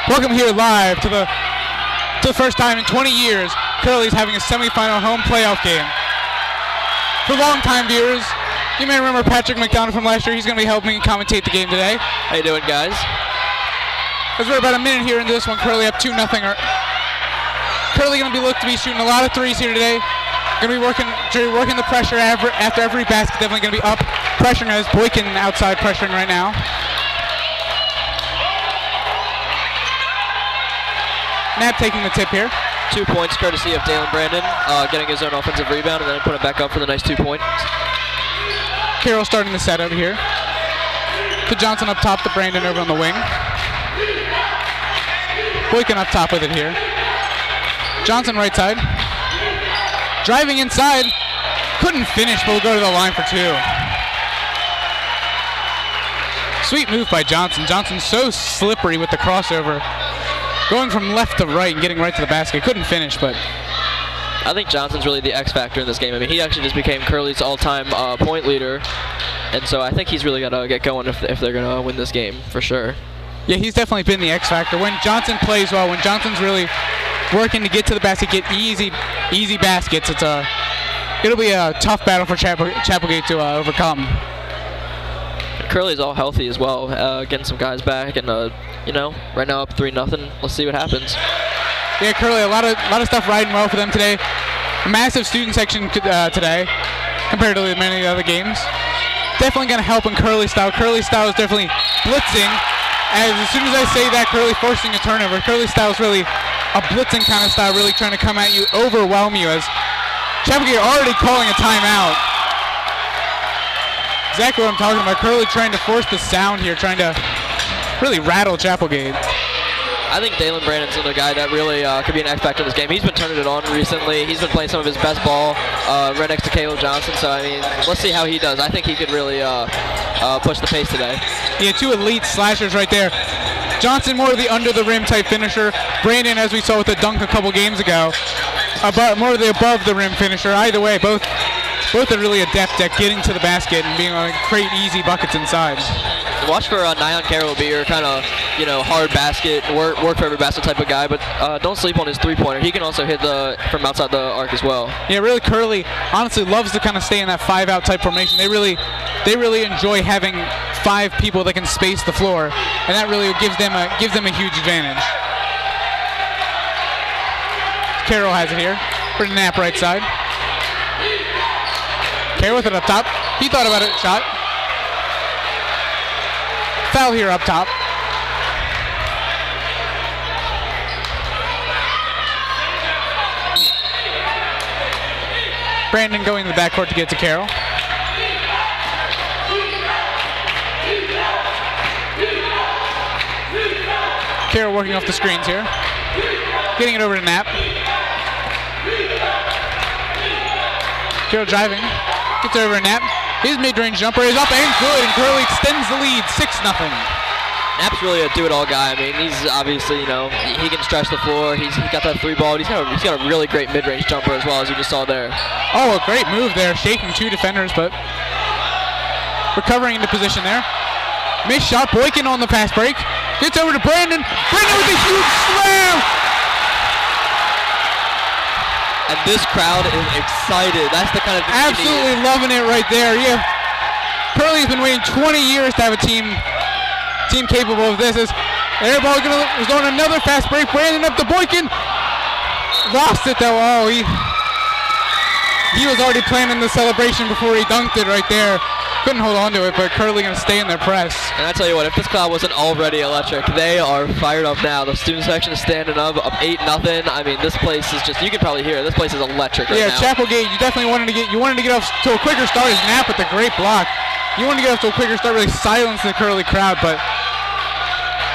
Welcome here live to the first time in 20 years, Curley's having a semifinal home playoff game. For longtime viewers, you may remember Patrick McDonald from last year. He's going to be helping me commentate the game today. How you doing, guys? As we're about a minute here into this one, Curley up 2-0. Curley going to be looked to be shooting a lot of threes here today. Going to be working the pressure after every basket. Definitely going to be up pressuring as Boykin outside pressuring right now. Knapp taking the tip here. 2 points courtesy of Dalen Brandon, getting his own offensive rebound and then putting it back up for the nice 2 points. Carroll starting the set over here. To Johnson up top, to Brandon over on the wing. Boykin up top with it here. Johnson right side. Driving inside. Couldn't finish, but will go to the line for 2. Sweet move by Johnson. Johnson's so slippery with the crossover. Going from left to right and getting right to the basket. Couldn't finish, but I think Johnson's really the X factor in this game. I mean, he actually just became Curley's all-time point leader, and so I think he's really got to get going if they're going to win this game, for sure. Yeah, he's definitely been the X factor. When Johnson plays well, when Johnson's really working to get to the basket, get easy baskets, it'll be a tough battle for Chapelgate to overcome. Curley's all healthy as well, getting some guys back, and right now up 3-0. Let's see what happens. Yeah, Curley, a lot of stuff riding well for them today. A massive student section today compared to many of the other games. Definitely going to help in Curley style. Curley style is definitely blitzing. As soon as I say that, Curley forcing a turnover. Curley style is really a blitzing kind of style, really trying to come at you, overwhelm you. As Chapelgate already calling a timeout. Exactly what I'm talking about. Curley trying to force the sound here, trying to really rattle Chapelgate. I think Dalen Brandon's another guy that really could be an X factor in this game. He's been turning it on recently. He's been playing some of his best ball right next to Caleb Johnson. So, I mean, let's see how he does. I think he could really push the pace today. Yeah, 2 elite slashers right there. Johnson more of the under-the-rim type finisher. Brandon, as we saw with the dunk a couple games ago, more of the above-the-rim finisher. Either way, both are really adept at getting to the basket and being able to create easy buckets inside. Watch for Nyan Carroll be your kind of, hard basket, work for every basket type of guy, but don't sleep on his three-pointer. He can also hit from outside the arc as well. Yeah, really, Curley honestly loves to kind of stay in that 5-out type formation. They really enjoy having 5 people that can space the floor, and that really gives them a huge advantage. Carroll has it here for Knapp right side. Carroll with it up top. He thought about it, shot. Foul here up top. Brandon going to the backcourt to get to Carroll. Carroll working off the screens here. Getting it over to Knapp. Carroll driving. Gets over to Knapp. His mid-range jumper is up and good, and Curley extends the lead, 6-0. Knapp's really a do-it-all guy. I mean, he's obviously, he can stretch the floor. He's got that 3-ball. He's got a really great mid-range jumper as well, as you just saw there. Oh, a great move there, shaking 2 defenders, but recovering into position there. Missed shot, Boykin on the fast break. Gets over to Brandon. Brandon with a huge slam! And this crowd is excited. That's the kind of thing absolutely loving it right there. Yeah, Curley's been waiting 20 years to have a team capable of this. As airball was on another fast break. Brandon up to Boykin. Lost it though. Oh, he was already planning the celebration before he dunked it right there. Couldn't hold on to it, but Curley going to stay in their press. And I tell you what, if this crowd wasn't already electric, they are fired up now. The student section is standing up 8-0. I mean, this place is just, you can probably hear it. This place is electric right now. Yeah, Chapelgate, you definitely wanted to get off to a quicker start. His Knapp with the great block. You wanted to get off to a quicker start, really silence the Curley crowd, but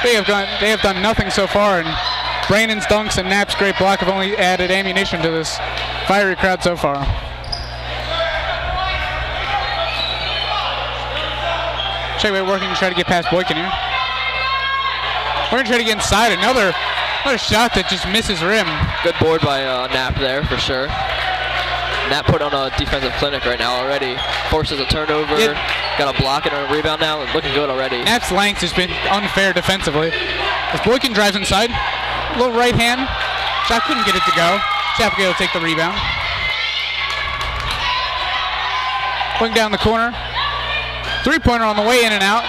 they have done nothing so far. And Brandon's dunks and Knapp's great block have only added ammunition to this fiery crowd so far. Chapelgate working to try to get past Boykin here. We're going to try to get inside. Another shot that just misses rim. Good board by Knapp there for sure. Nat put on a defensive clinic right now already. Forces a turnover. Got a block and a rebound now. Looking good already. Nat's length has been unfair defensively. As Boykin drives inside, little right hand. Shot couldn't get it to go. Chapelgate will take the rebound. Going down the corner. Three-pointer on the way in and out.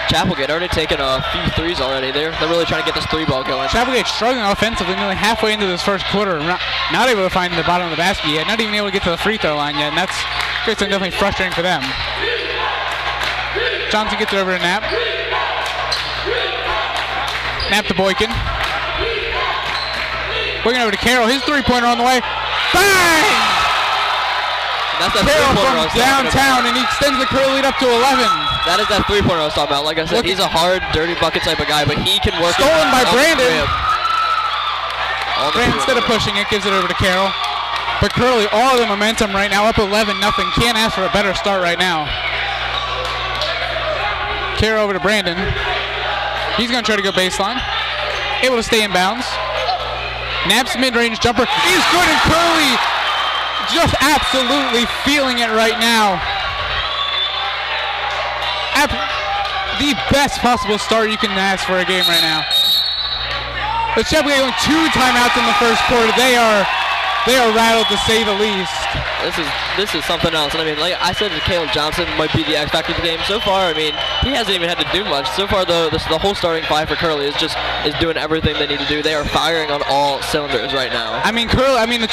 Chapelgate already taken a few threes already. They're really trying to get this three ball going. Chapelgate struggling offensively, nearly halfway into this first quarter. Not able to find the bottom of the basket yet. Not even able to get to the free throw line yet. And that's definitely frustrating for them. Johnson gets it over to Knapp. Knapp to Boykin. Boykin over to Carroll. His three-pointer on the way. Bang! That's that Carroll three-pointer from downtown, and he extends the Curley lead up to 11. That is that three-pointer I was talking about. Like I said, he's a hard, dirty bucket type of guy, but he can work. Stolen by Brandon. Brandon, instead of pushing it, gives it over to Carroll. But Curley, all of the momentum right now, up 11-0. Can't ask for a better start right now. Carroll over to Brandon. He's going to try to go baseline. Able to stay in bounds. Knapp's mid-range jumper is good, and Curley just absolutely feeling it right now. The best possible start you can ask for a game right now. The Chapelgate going 2 timeouts in the first quarter. They are rattled, to say the least. This is something else. And I mean, like I said, Caleb Johnson might be the X factor of the game. So far, I mean, he hasn't even had to do much. So far, the whole starting five for Curley is doing everything they need to do. They are firing on all cylinders right now. I mean, the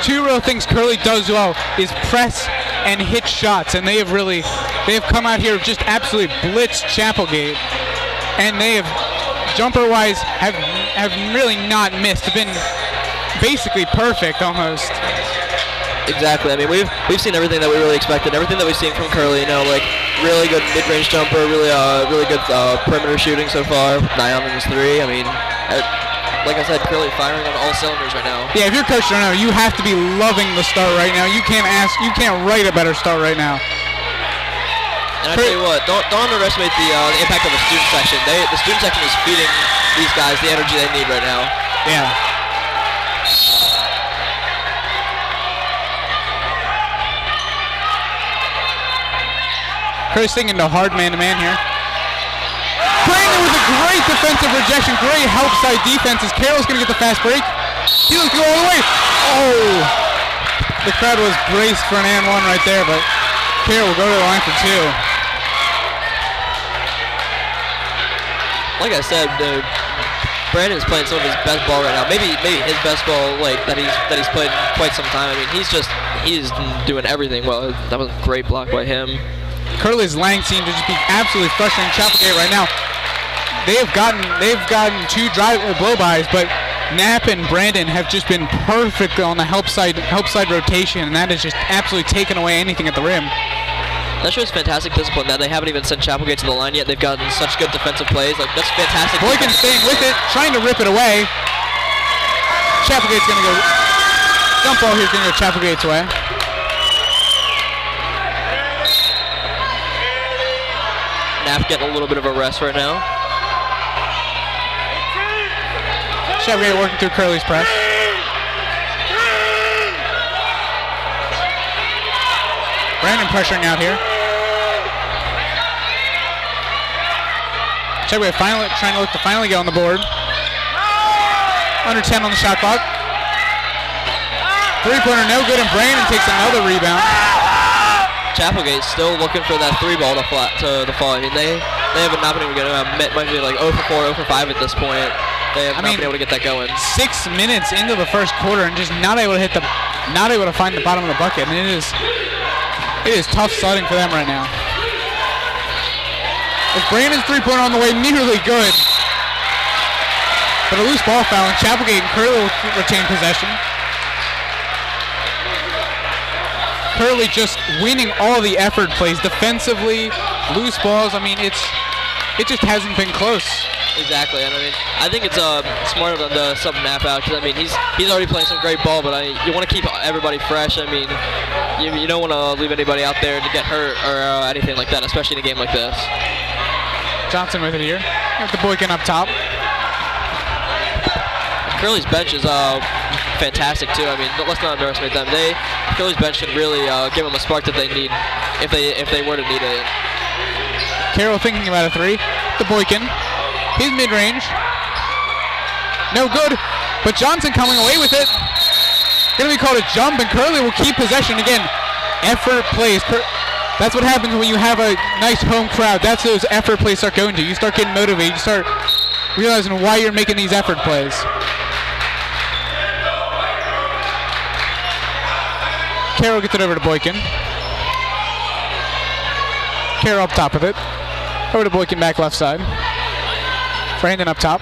two real things Curley does well is press and hit shots, and they have come out here just absolutely blitzed Chapelgate, and they have jumper-wise have really not missed. Have been basically perfect almost. Exactly. I mean, we've seen everything that we really expected, everything that we've seen from Curley. You know, like really good mid-range jumper, really good perimeter shooting so far. 9 on his 3. I mean, like I said, Curley firing on all cylinders right now. Yeah, if you're coach right now, you have to be loving the start right now. You can't write a better start right now. And I tell you what, don't underestimate the impact of the student section. The student section is feeding these guys the energy they need right now. Yeah. Curry's thinking to hard man-to-man here. Brandon with a great defensive rejection, great help side defense as Carroll's going to get the fast break. He looks to go all the way. Oh! The crowd was braced for an and one right there, but Carroll will go to the line for 2. Like I said, Brandon's playing some of his best ball right now. Maybe his best ball that he's played in quite some time. I mean, he's doing everything well. That was a great block by him. Curley's length seems to just be absolutely frustrating Chapelgate right now. They've gotten 2 blow-bys, but Knapp and Brandon have just been perfect on the help side rotation, and that has just absolutely taken away anything at the rim. That shows fantastic discipline that they haven't even sent Chapelgate to the line yet. They've gotten such good defensive plays. Like, that's fantastic. Boykin staying with it, trying to rip it away. Chapelgate's going to go. Jump ball here is going to go Chapelgate's way. Knapp getting a little bit of a rest right now. Chapelgate working through Curley's press. Brandon pressuring out here. Chapelgate trying to look to finally get on the board. Under 10 on the shot clock. Three-pointer no good, and Brandon takes another rebound. Chapelgate still looking for that 3 ball to fall. I mean, they have not been able to get it. Might be like 0 for 4, 0 for 5 at this point. They have not been able to get that going. 6 minutes into the first quarter and just not able to find the bottom of the bucket. And it is tough sledding for them right now. With Brandon's three-pointer on the way, nearly good. But a loose ball foul, and Chapelgate and Curley will retain possession. Curley just winning all the effort plays defensively, loose balls. I mean, it just hasn't been close. Exactly, and I mean, I think it's smart of them to sub Knapp out, because I mean, he's already playing some great ball, but you want to keep everybody fresh. I mean, you don't want to leave anybody out there to get hurt or anything like that, especially in a game like this. Johnson with it here. Got the Boykin up top. Curley's bench is fantastic too. I mean, let's not underestimate them. Curley's bench should really give them a spark that they need if they were to need it. Carroll thinking about a three. The Boykin. He's mid-range. No good. But Johnson coming away with it. Going to be called a jump, and Curley will keep possession again. Effort plays. That's what happens when you have a nice home crowd. That's those effort plays start going to. You start getting motivated. You start realizing why you're making these effort plays. Carroll gets it over to Boykin. Carroll up top of it. Over to Boykin back left side. Brandon up top.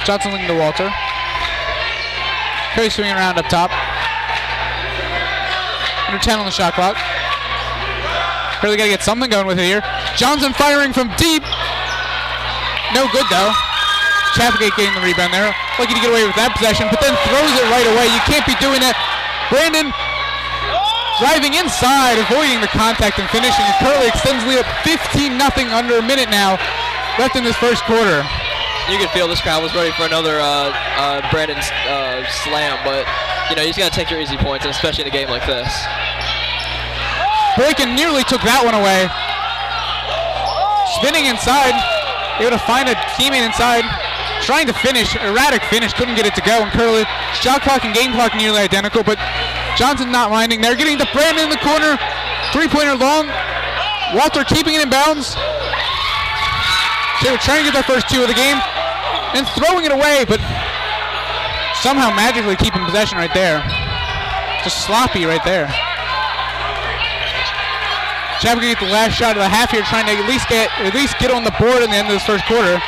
Johnson looking to Walter. Curry swinging around up top. Under 10 on the shot clock. Curly got to get something going with it here. Johnson firing from deep. No good though. Chapelgate getting the rebound there. Lucky to get away with that possession, but then throws it right away. You can't be doing that. Brandon driving inside, avoiding the contact and finishing. Curly extends lead up 15-0 under a minute now left in this first quarter. You could feel this crowd was ready for another Brandon slam, but you know, you just got to take your easy points, and especially in a game like this. Boykin nearly took that one away. Spinning inside, able to find a teammate inside, trying to finish, erratic finish, couldn't get it to go, and Curly, shot clock and game clock nearly identical, but Johnson not minding. They're getting to Brandon in the corner, three-pointer long, Walter keeping it in bounds. They were trying to get their first two of the game, and throwing it away, but somehow magically keeping possession right there. Just sloppy right there. Chapelgate get the last shot of the half here, trying to at least get on the board in the end of this first quarter.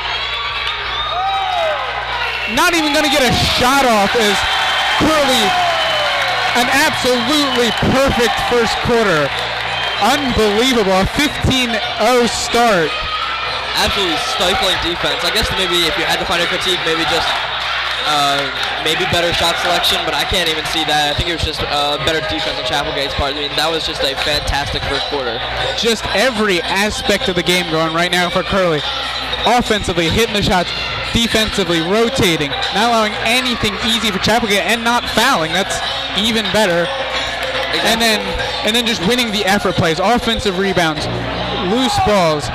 Not even going to get a shot off as Curley, an absolutely perfect first quarter. Unbelievable, a 15-0 start. Absolutely stifling defense. I guess maybe if you had to find a critique, maybe just maybe better shot selection, but I can't even see that. I think it was just better defense on Chapelgate's part. I mean, that was just a fantastic first quarter. Just every aspect of the game going right now for Curley. Offensively, hitting the shots. Defensively, rotating. Not allowing anything easy for Chapelgate and not fouling. That's even better. Exactly. And then just winning the effort plays. Offensive rebounds. Loose balls.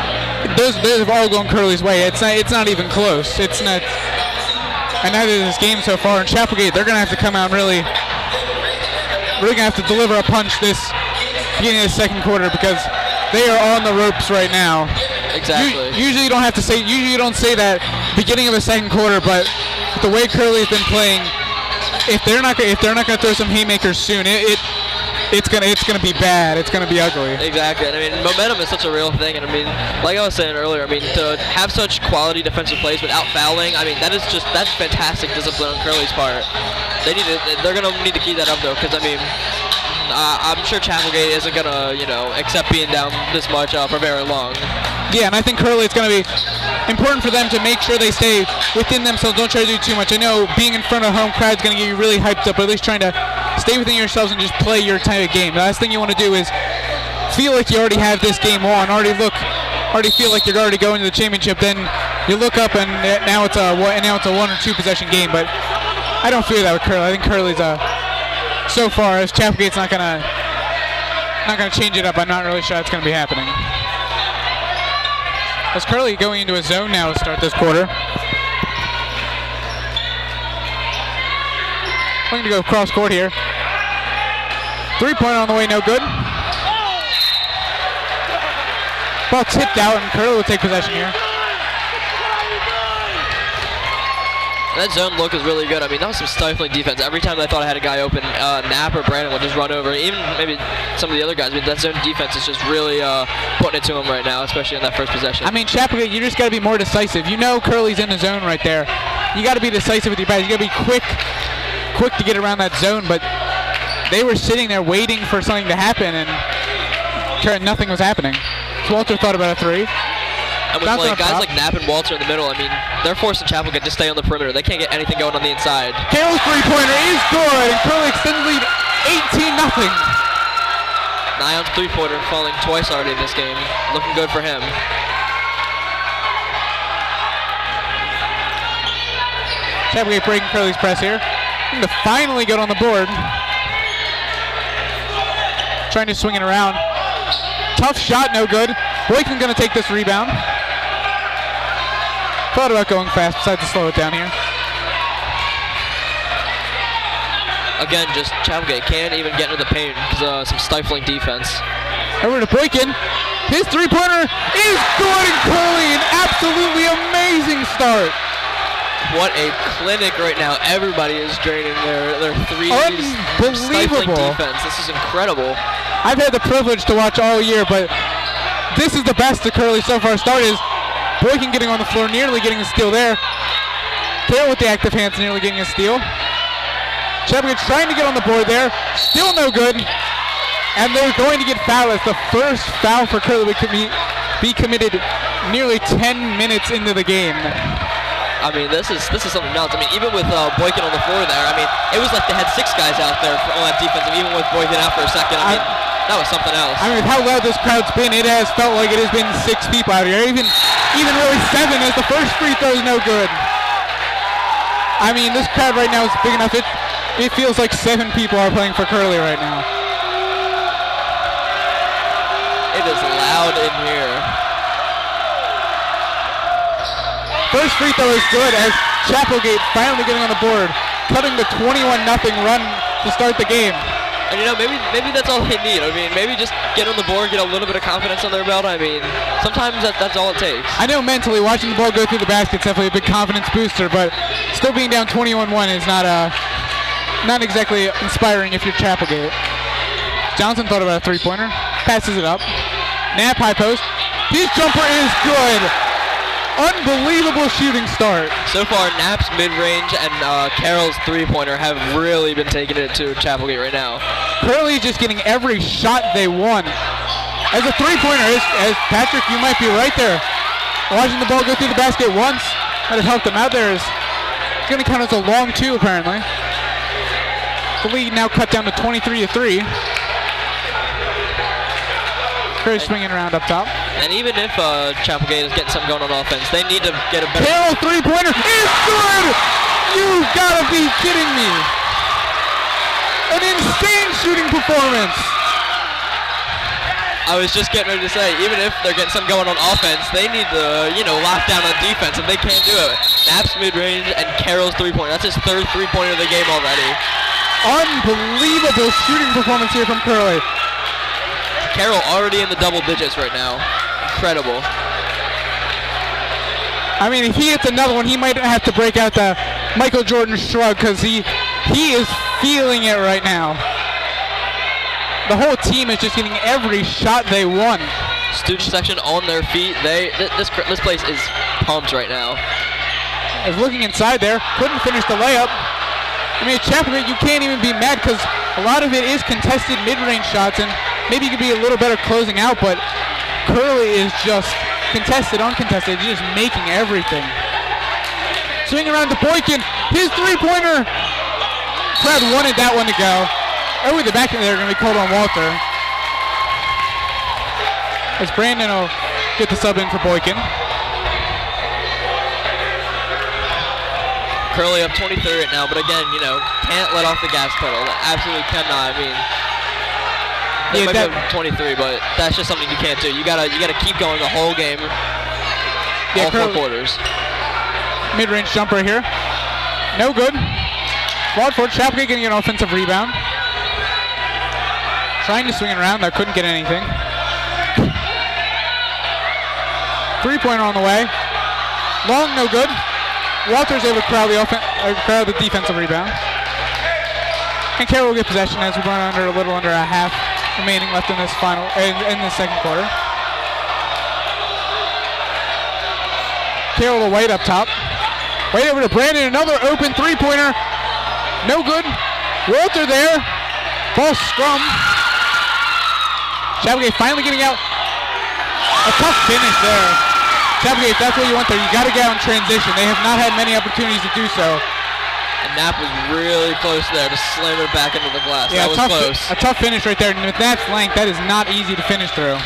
Those have all gone Curley's way. It's not even close. It's not. And neither is this game so far. And Chapelgate, they're going to have to come out and really going to have to deliver a punch this beginning of the second quarter because they are on the ropes right now. Exactly. Usually you don't have to say. Usually you don't say that beginning of the second quarter, but the way Curley's been playing, if they're not going to throw some haymakers soon, it's gonna be bad. It's gonna be ugly. Exactly. And I mean, momentum is such a real thing. And I mean, like I was saying earlier, I mean, to have such quality defensive plays without fouling, I mean, that's fantastic discipline on Curley's part. They're gonna need to keep that up though, because I mean, I'm sure Chapelgate isn't gonna accept being down this much for very long. Yeah, and I think Curley, it's going to be important for them to make sure they stay within themselves. Don't try to do too much. I know being in front of a home crowd is going to get you really hyped up, but at least trying to stay within yourselves and just play your type of game. The last thing you want to do is feel like you already have this game on, already feel like you're already going to the championship. Then you look up and now it's a 1 or 2 possession game. But I don't fear that with Curley. I think Curley's so far as Chapelgate's not gonna change it up. I'm not really sure that's gonna be happening. As Curley going into a zone now to start this quarter. Looking to go cross court here. 3-pointer on the way, no good. Ball tipped out and Curley will take possession here. That zone look is really good. I mean, that was some stifling defense. Every time I thought I had a guy open, Knapp or Brandon would just run over. Even maybe some of the other guys. I mean, that zone defense is just really putting it to him right now, especially in that first possession. I mean, Chapelgate, you just got to be more decisive. You know Curley's in the zone right there. You got to be decisive with your pass. You got to be quick to get around that zone. But they were sitting there waiting for something to happen, and nothing was happening. So Walter thought about a three. And with guys like Knapp and Walter in the middle, I mean, they're forcing Chapelgate to stay on the perimeter. They can't get anything going on the inside. Carroll's three-pointer is good, and Curley extends the lead 18-0. Nyon's three-pointer falling twice already in this game. Looking good for him. Chapelgate breaking Curley's press here. To finally get on the board. Trying to swing it around. Tough shot, no good. Boykin's going to take this rebound. Thought about going fast, decided to slow it down here. Again, just Chapelgate can't even get into the paint because some stifling defense. Over to Boykin. His three-pointer is good, and Curley, an absolutely amazing start. What a clinic right now. Everybody is draining their threes. Unbelievable. Stifling defense. This is incredible. I've had the privilege to watch all year, but this is the best that Curley so far started. Boykin getting on the floor, nearly getting a steal there. Taylor with the active hands, nearly getting a steal. Chapelgate trying to get on the board there. Still no good. And they're going to get fouled as the first foul for Curley would be committed nearly 10 minutes into the game. I mean, this is something else. I mean, even with Boykin on the floor there, I mean, it was like they had 6 guys out there on that defense, and even with Boykin out for a second, I mean, that was something else. I mean, with how loud this crowd's been, it has felt like it has been 6 people out here. Even really 7, as the first free throw is no good. I mean, this crowd right now is big enough. It feels like 7 people are playing for Curley right now. It is loud in here. First free throw is good as Chapelgate finally getting on the board, cutting the 21-0 run to start the game. And you know, maybe that's all they need. I mean, maybe just get on the board, get a little bit of confidence on their belt. I mean, sometimes that's all it takes. I know mentally watching the ball go through the basket is definitely a big confidence booster, but still being down 21-1 is not exactly inspiring if you're Chapelgate. Johnson thought about a three-pointer, passes it up. Knapp high post. His jumper is good. Unbelievable shooting start. So far, Knapp's mid-range and Carroll's three-pointer have really been taking it to Chapelgate right now. Curley is just getting every shot they want. As a three-pointer, as Patrick, you might be right there. Watching the ball go through the basket once, might have helped them out there. It's going to count as a long two, apparently. The lead now cut down to 23-3. Curry swinging around up top. And even if Chapelgate is getting something going on offense, they need to get a better... Carroll three-pointer is good! You've got to be kidding me! An insane shooting performance! I was just getting ready to say, even if they're getting something going on offense, they need to, lock down on defense, and they can't do it. Knapp's mid-range and Carroll's three-pointer. That's his third three-pointer of the game already. Unbelievable shooting performance here from Curley. Carroll already in the double digits right now. Incredible. I mean, if he hits another one, he might have to break out the Michael Jordan shrug because he is feeling it right now. The whole team is just getting every shot they want. Student section on their feet. This place is pumped right now. Is looking inside there. Couldn't finish the layup. I mean, at Chapelgate, you can't even be mad because a lot of it is contested mid-range shots, and maybe you could be a little better closing out, but Curley is just contested, uncontested, just making everything. Swing around to Boykin. His three-pointer. Fred wanted that one to go. Over the back of there, going to be called on Walter. As Brandon will get the sub in for Boykin. Curley up 23 right now, but again, can't let off the gas pedal. Absolutely cannot. I mean, they might be up 23, but that's just something you can't do. You gotta keep going the whole game, all Curley, 4 quarters. Mid-range jumper here, no good. Ball for Chapelgate getting an offensive rebound. Trying to swing it around, though couldn't get anything. Three-pointer on the way. Long, no good. Walter's able to crowd the defensive rebound. And Carroll will get possession as we run a little under a half remaining left in this in the second quarter. Carroll to White up top. White over to Brandon, another open three-pointer. No good. Walter there. False scrum. Chapelgate finally getting out. A tough finish there. Chapelgate, that's what you want there. You got to get out in transition. They have not had many opportunities to do so. And Knapp was really close there to slam it back into the glass. Yeah, that was close. A tough finish right there. And with that flank, that is not easy to finish through.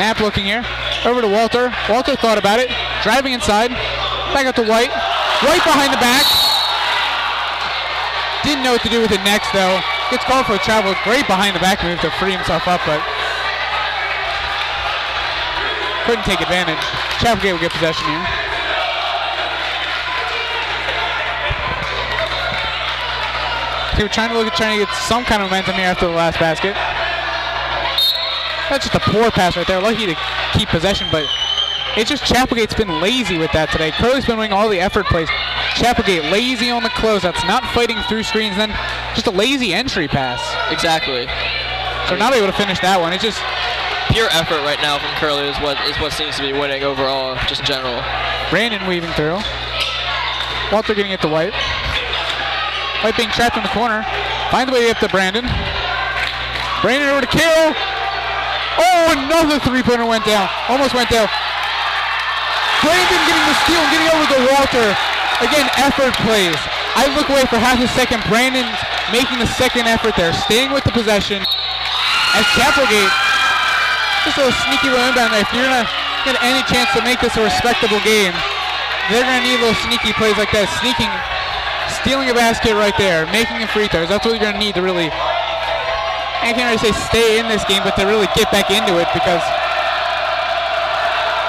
Knapp looking here. Over to Walter. Walter thought about it. Driving inside. Back up to White. White behind the back. Didn't know what to do with it next, though. Gets called for a travel. Great behind the back move to free himself up, but couldn't take advantage. Chapelgate will get possession here. Okay, we're trying to get some kind of momentum here after the last basket. That's just a poor pass right there. Lucky to keep possession, but it's just Chapelgate's been lazy with that today. Curley's been winning all the effort plays. Chapelgate lazy on the closeouts, not fighting through screens, then just a lazy entry pass. Exactly. So not able to finish that one. It's just pure effort right now from Curley is what seems to be winning overall, just in general. Brandon weaving through. Walter getting it to White. White being trapped in the corner. Finds a way up to Brandon. Brandon over to Carroll. Oh, another three-pointer went down. Almost went down. Brandon getting the steal and getting over to Walter. Again, effort plays. I look away for half a second. Brandon's making the second effort there, staying with the possession. As Chapelgate, just a little sneaky little inbound there. If you're going to get any chance to make this a respectable game, they're going to need little sneaky plays like that. Sneaking, stealing a basket right there, making a free throws. That's what you're going to need to really, I can't really say stay in this game, but to really get back into it, because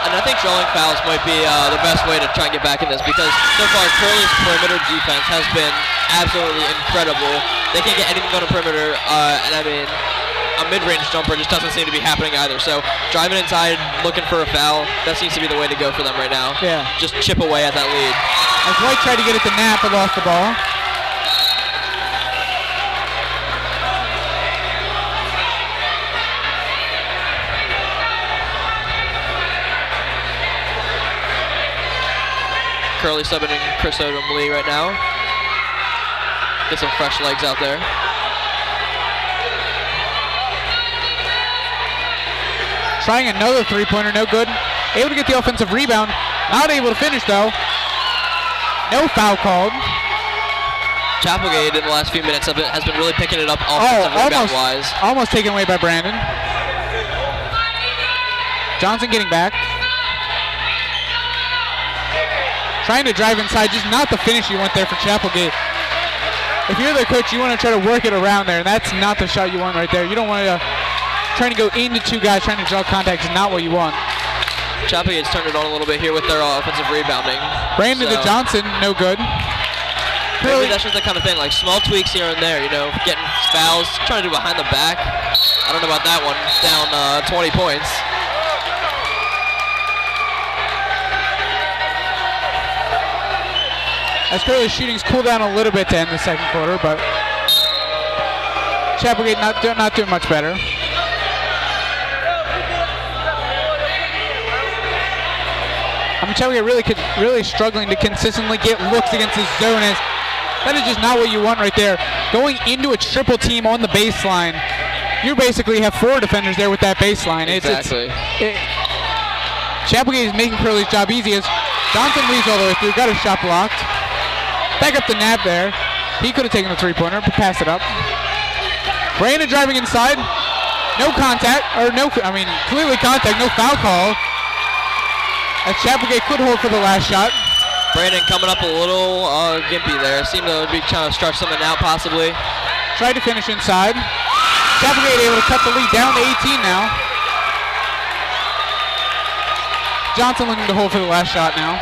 and I think drawing fouls might be the best way to try and get back in this, because so far Curley's perimeter defense has been absolutely incredible. They can't get anything on the perimeter, and I mean, a mid-range jumper just doesn't seem to be happening either. So driving inside, looking for a foul, that seems to be the way to go for them right now. Yeah. Just chip away at that lead. As White tried to get it to Knapp, but lost the ball. Curley subbing in Chris Odom Lee right now. Get some fresh legs out there. Trying another three-pointer, no good. Able to get the offensive rebound. Not able to finish, though. No foul called. Chapelgate in the last few minutes of it has been really picking it up offensive rebound-wise. Almost taken away by Brandon. Johnson getting back. Trying to drive inside, just not the finish you want there for Chapelgate. If you're the coach, you want to try to work it around there, and that's not the shot you want right there. You don't want to trying to go into two guys, trying to draw contact is not what you want. Chapelgate's turned it on a little bit here with their offensive rebounding. Brandon to Johnson, no good. Maybe that's just the kind of thing, like small tweaks here and there, you know, getting fouls, trying to do behind the back. I don't know about that one, down 20 points. As Curley's shooting's cooled down a little bit to end the second quarter, but Chapelgate not doing much better. I mean, Chapelgate really struggling to consistently get looks against this zone. As that is just not what you want right there. Going into a triple team on the baseline, you basically have four defenders there with that baseline. Exactly. Chapelgate is making Curley's job easy as Johnson leads all the way through, got his shot blocked. Back up to Knapp there. He could have taken the three-pointer, but passed it up. Brandon driving inside. No contact, clearly contact, no foul call. As Chapelgate could hold for the last shot. Brandon coming up a little gimpy there. Seemed to be trying to stretch something out possibly. Tried to finish inside. Chapelgate able to cut the lead down to 18 now. Johnson looking to hold for the last shot now.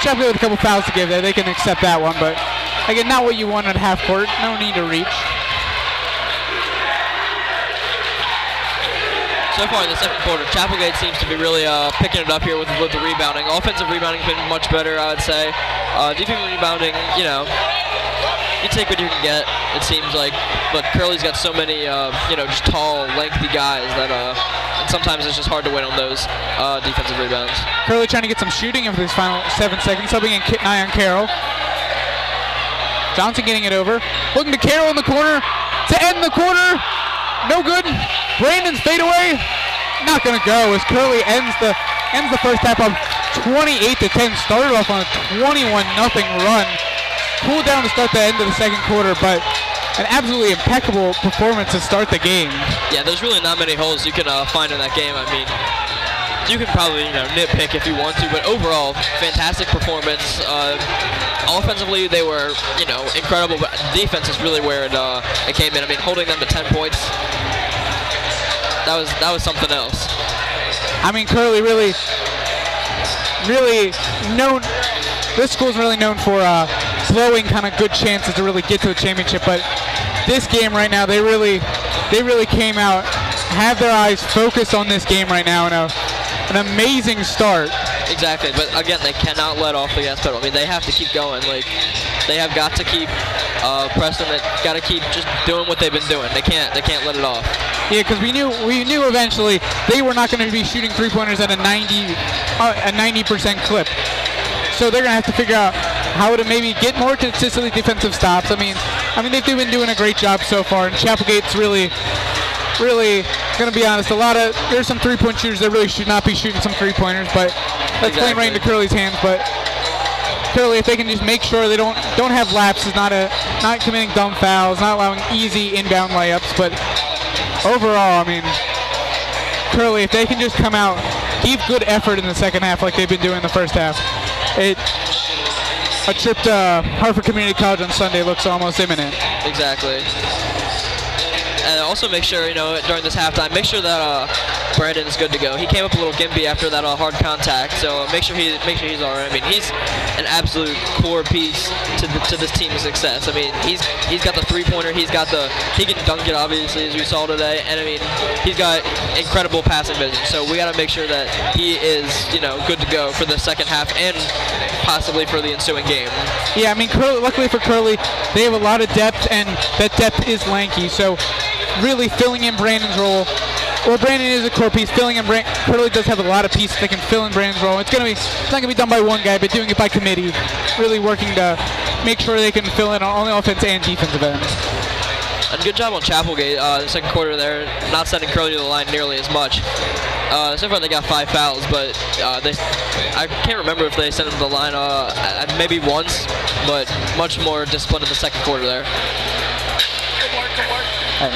Chapelgate with a couple fouls to give there. They can accept that one, but again, not what you want at half court. No need to reach. So far in the second quarter, Chapelgate seems to be really picking it up here with the rebounding. Offensive rebounding has been much better, I would say. Defensive rebounding, you know, you take what you can get, it seems like. But Curley's got so many, just tall, lengthy guys that and sometimes it's just hard to win on those defensive rebounds. Curley trying to get some shooting over these final 7 seconds, subbing in Nye on Carroll. Johnson getting it over. Looking to Carroll in the corner to end the quarter. No good. Brandon's fadeaway, not going to go as Curley ends the first half up 28-10. Started off on a 21-0 run. Cooled down to start the end of the second quarter, but an absolutely impeccable performance to start the game. Yeah, there's really not many holes you can find in that game. I mean, you can probably nitpick if you want to, but overall, fantastic performance. Offensively, they were incredible, but defense is really where it came in. I mean, holding them to 10 points, that was something else. I mean, Curley really known. This school's really known for blowing kind of good chances to really get to the championship, but this game right now, they really came out, have their eyes focused on this game right now, and an amazing start. Exactly, but again, they cannot let off the gas pedal. I mean, they have to keep going. Like, they have got to keep pressing it. Got to keep just doing what they've been doing. They can't let it off. Yeah, because we knew eventually they were not going to be shooting 3-pointers at a 90% clip. So they're going to have to figure out how to maybe get more consistently defensive stops. I mean they've been doing a great job so far, and Chapelgate's really going to be honest. There's some 3-point shooters that really should not be shooting some 3-pointers, but that's playing right into Curley's hands. But Curley, if they can just make sure they don't have lapses, not committing dumb fouls, not allowing easy inbound layups, but overall, I mean, Curley, if they can just come out, give good effort in the second half like they've been doing in the first half, a trip to Hartford Community College on Sunday looks almost imminent. Exactly. And also make sure, during this halftime, make sure that Brandon is good to go. He came up a little gimpy after that hard contact, so make sure he's all right. I mean, he's an absolute core piece to this team's success. I mean, he's got the 3-pointer, he can dunk it, obviously, as we saw today, and I mean, he's got incredible passing vision. So we got to make sure that he is, good to go for the second half and possibly for the ensuing game. Yeah, I mean, luckily for Curley, they have a lot of depth, and that depth is lanky. So really filling in Brandon's role. Well, Brandon is a core piece. Filling in Curley does have a lot of pieces that can fill in Brandon's role. It's not gonna be done by one guy, but doing it by committee. Really working to make sure they can fill in on the offense and defensive end. And good job on Chapelgate. The second quarter there, not sending Curley to the line nearly as much. So far they got 5 fouls, but I can't remember if they sent him to the line maybe once, but much more disciplined in the second quarter there. Good work. What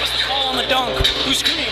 was the call on the dunk? Who screamed?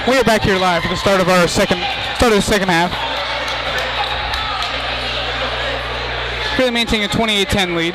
We are back here live for the start of the second half. Curley maintaining a 28-10 lead.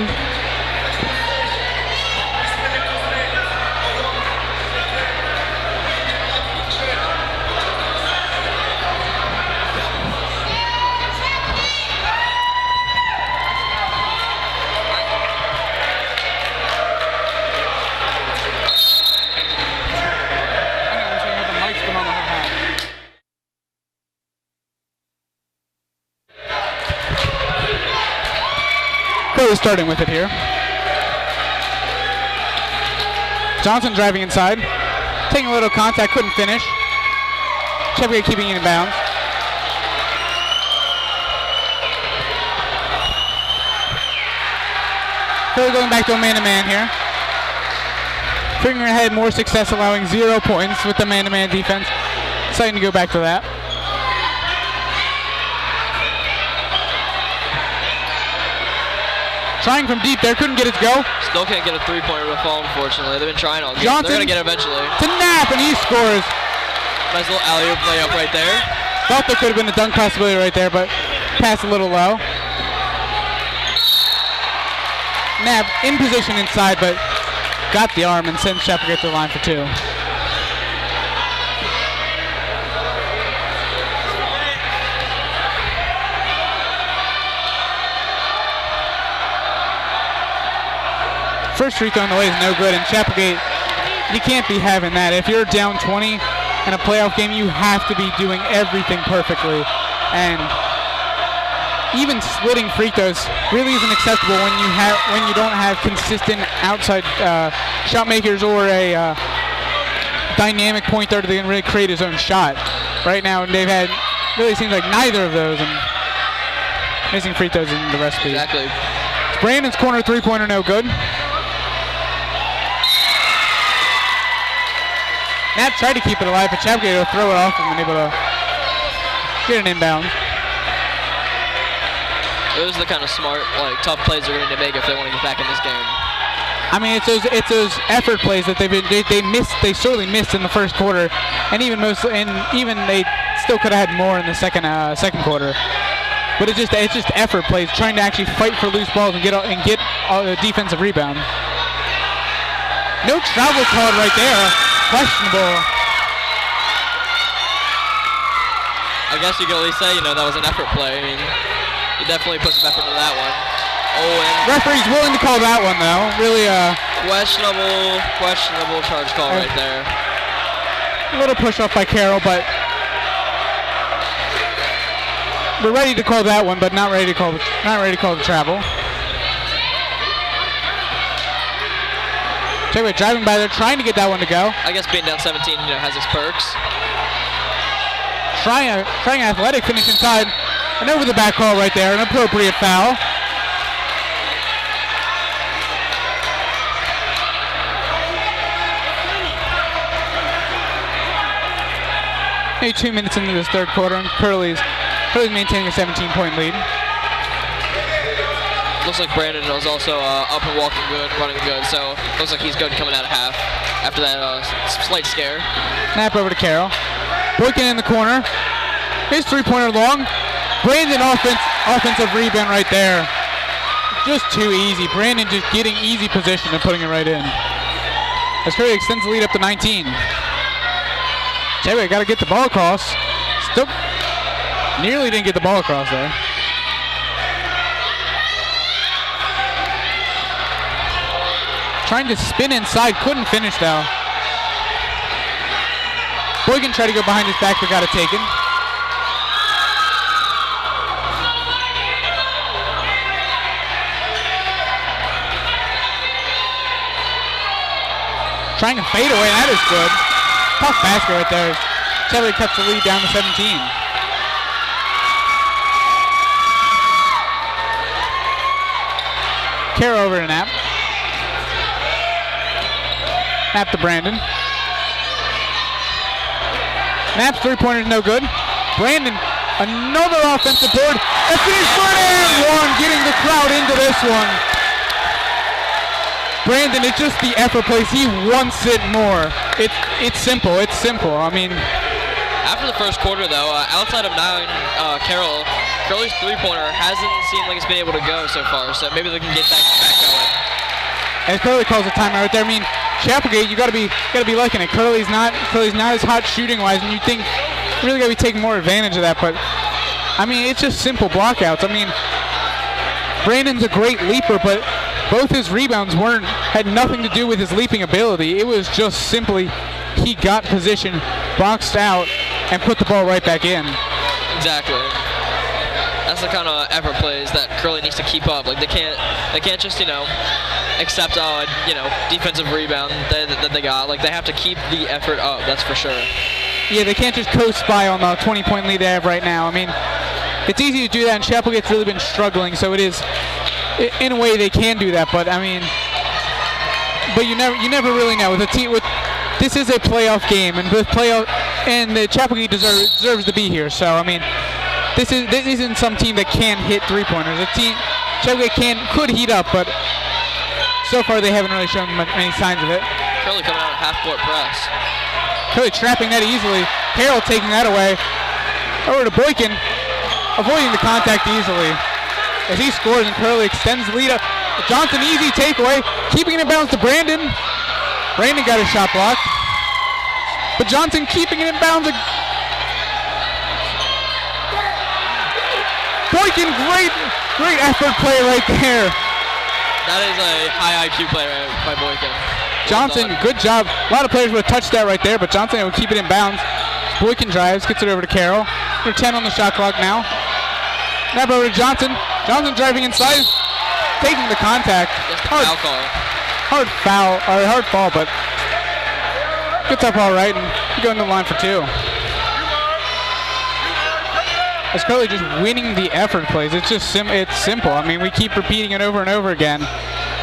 Curley starting with it here. Johnson driving inside. Taking a little contact, couldn't finish. Chapelgate keeping it in bounds. Curley going back to a man-to-man here. Figuring ahead, more success, allowing 0 points with the man-to-man defense. Deciding to go back to that. Trying from deep there, couldn't get it to go. Still can't get a three-pointer to fall, unfortunately. They've been trying all game. Johnson, they're going to get it eventually. To Knapp, and he scores. Nice little alley-oop layup right there. Thought there could have been a dunk possibility right there, but pass a little low. Knapp in position inside, but got the arm and sends Chapelgate to the line for two. First free throw on the way is no good, and Chapelgate, you can't be having that. If you're down 20 in a playoff game, you have to be doing everything perfectly. And even splitting free throws really isn't acceptable when you don't have consistent outside shot makers or a dynamic point guard that can really create his own shot. Right now, they've had really seems like neither of those, and missing free throws in the recipe. Exactly. Brandon's corner three-pointer, no good. Knapp tried to keep it alive, but Chapelgate will throw it off and been able to get an inbound. Those are the kind of smart, tough plays they're going to make if they want to get back in this game. I mean, it's those effort plays that they sorely missed in the first quarter, and even they still could have had more in the second quarter. But it's just effort plays, trying to actually fight for loose balls and get a defensive rebound. No travel called right there. Questionable. I guess you could at least say, that was an effort play. I mean, he definitely put some effort into that one. Oh, and referee's willing to call that one though. Really, questionable charge call right there. A little push off by Carroll, but we're ready to call that one, but not ready to call the travel. Chapelgate driving by there, trying to get that one to go. I guess being down 17, has its perks. Trying athletic finish inside, and over the back call right there, an appropriate foul. Maybe 2 minutes into this third quarter, and Curley's maintaining a 17-point lead. Looks like Brandon is also up and walking good, running good, so looks like he's good coming out of half after that slight scare. Snap over to Carroll. Boykin in the corner. His three-pointer long. Brandon offensive rebound right there. Just too easy. Brandon just getting easy position and putting it right in. As Curley extends the lead up to 19. Chapelgate got to get the ball across. Still nearly didn't get the ball across there. Trying to spin inside, couldn't finish though. Boykin tried to go behind his back, but got it taken. Trying to fade away, that is good. Tough basket right there. Chapelgate cuts the lead down to 17. Carroll over to Knapp. Knapp to Brandon. Knapp's three-pointer is no good. Brandon, another offensive board. A finish for an and one, getting the crowd into this one. Brandon, it's just the effort plays. He wants it more. It's simple. I mean, After the first quarter, though, outside of Carroll, Curley's three-pointer hasn't seemed like it's been able to go so far, so maybe they can get back going. As Curley calls a timeout right there, I mean, Chapelgate, you gotta be liking it. Curley's not as hot shooting-wise, and you think you really gotta be taking more advantage of that. But I mean, it's just simple blockouts. I mean, Brandon's a great leaper, but both his rebounds had nothing to do with his leaping ability. It was just simply he got position, boxed out, and put the ball right back in. Exactly. That's the kind of effort plays that Curley needs to keep up. Like they can't just accept defensive rebound that they got. Like they have to keep the effort up. That's for sure. Yeah, they can't just coast by on the 20-point lead they have right now. I mean, it's easy to do that, and Chapelgate's really been struggling. So it is, in a way, they can do that. But I mean, you never really know with a team with. This is a playoff game, and the Chapelgate deserves to be here. So I mean, this isn't some team that can hit three-pointers. Chapelgate could heat up, but so far they haven't really shown many signs of it. Curley coming out of half-court press. Curley trapping that easily. Carroll taking that away. Over to Boykin, avoiding the contact easily. As he scores and Curley extends the lead up. Johnson, easy takeaway. Keeping it in bounds to Brandon. Brandon got his shot blocked. But Johnson keeping it in bounds. Boykin, great effort play right there. That is a high IQ play by Boykin. Johnson, good job. A lot of players would have touched that right there, but Johnson would keep it in bounds. Boykin drives, gets it over to Carroll. We're 10 on the shot clock now. Snap over to Johnson. Johnson driving inside, taking the contact. Hard fall, but gets up all right and going to the line for two. It's Curley just winning the effort plays. It's just it's simple. I mean, we keep repeating it over and over again.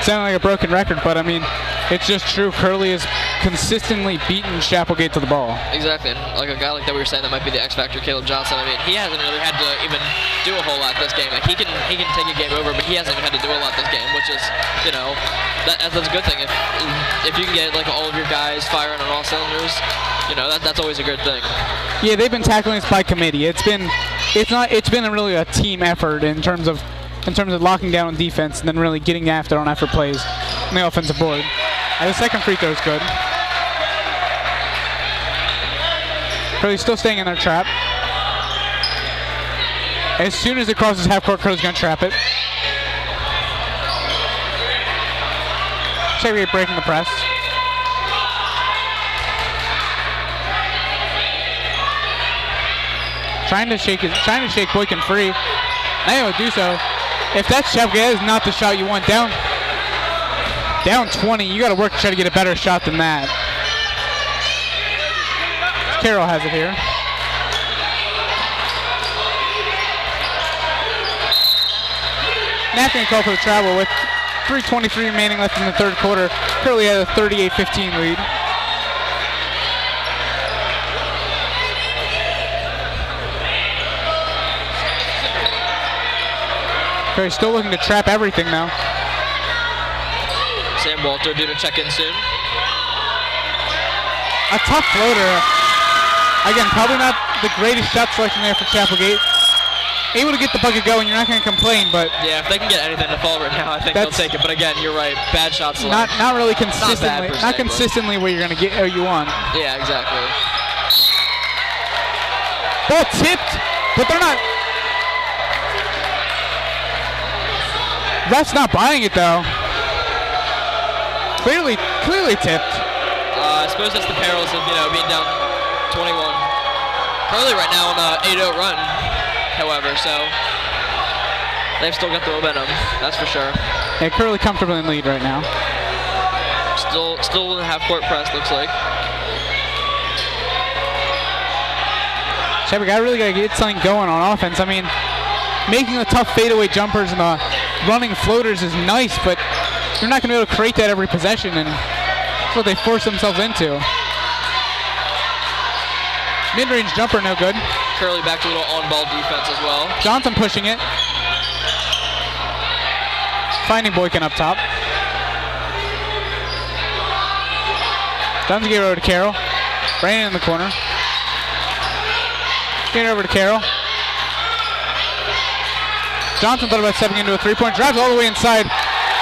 Sounding like a broken record, but I mean, it's just true. Curley has consistently beaten Chapelgate to the ball. Exactly. Like a guy like that we were saying that might be the X factor, Caleb Johnson. I mean, he hasn't really had to even do a whole lot this game. Like he can take a game over, but he hasn't even had to do a lot this game, which is that's a good thing. If you can get like all of your guys firing on all cylinders, that's always a good thing. Yeah, they've been tackling this by committee. It's been really a team effort in terms of locking down on defense and then really getting after on effort plays on the offensive board. The second free throw is good. Curley's still staying in their trap. As soon as it crosses half court, Curley's going to trap it. Chapelgate breaking the press. Trying to shake Boykin free. Unable to do so. If that's Chapelgate, that is not the shot you want. Down 20, you got to work to try to get a better shot than that. Carroll has it here. Not going to call for the travel with 3:23 remaining left in the third quarter. Curley has a 38-15 lead. Curry's still looking to trap everything now. Sam Walter due to check in soon. A tough floater. Again, probably not the greatest shot selection there for Chapelgate. Able to get the bucket going, you're not going to complain, but yeah, if they can get anything to fall right now, I think they'll take it. But again, you're right, bad shot selection. Not really consistently. Not consistently where you're going to get or you want. Yeah, exactly. Ball tipped, but they're not. Ref's not buying it though. Clearly tipped. I suppose that's the perils of being down 21. Curley right now on an 8-0 run, however, so they've still got the momentum. That's for sure. Yeah, Curley comfortably in lead right now. Still in the half-court press, looks like. Chapelgate, I really got to get something going on offense. I mean, making the tough fadeaway jumpers and the running floaters is nice, but you're not going to be able to create that every possession, and that's what they force themselves into. Mid-range jumper, no good. Curley back to a little on-ball defense as well. Johnson pushing it. Finding Boykin up top. Johnson gave it over to Carroll. Brandon in the corner. Getting over to Carroll. Johnson thought about stepping into a three-point. Drives all the way inside.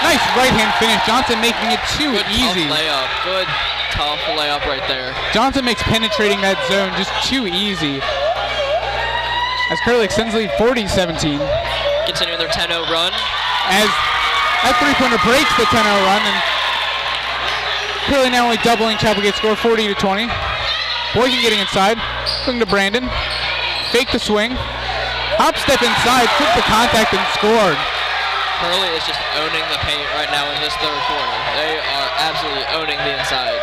Nice right-hand finish. Johnson making it too easy. Tough layup. Good, tough layup right there. Johnson makes penetrating that zone just too easy. As Curley extends the lead 40-17. Continuing their 10-0 run. As that three-pointer breaks the 10-0 run, and Curley now only doubling Chapelgate score 40-20. Boykin getting inside, looking to Brandon. Fake the swing. Hop step inside, took the contact and scored. Curley is just owning the paint right now in this third quarter. They are absolutely owning the inside.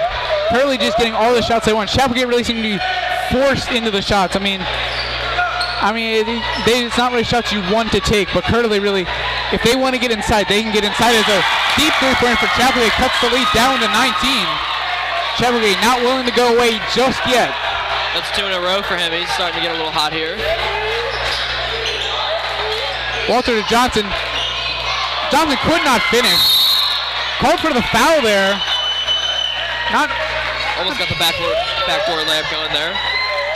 Curley just getting all the shots they want. Chapelgate really seem to be forced into the shots. I mean, it's not really shots you want to take, but Curley really, if they want to get inside, they can get inside. As a deep three-pointer for Chapelgate cuts the lead down to 19. Chapelgate not willing to go away just yet. That's 2 in a row for him. He's starting to get a little hot here. Walter to Johnson. Johnson could not finish. Called for the foul there. Almost got the backdoor layup going there.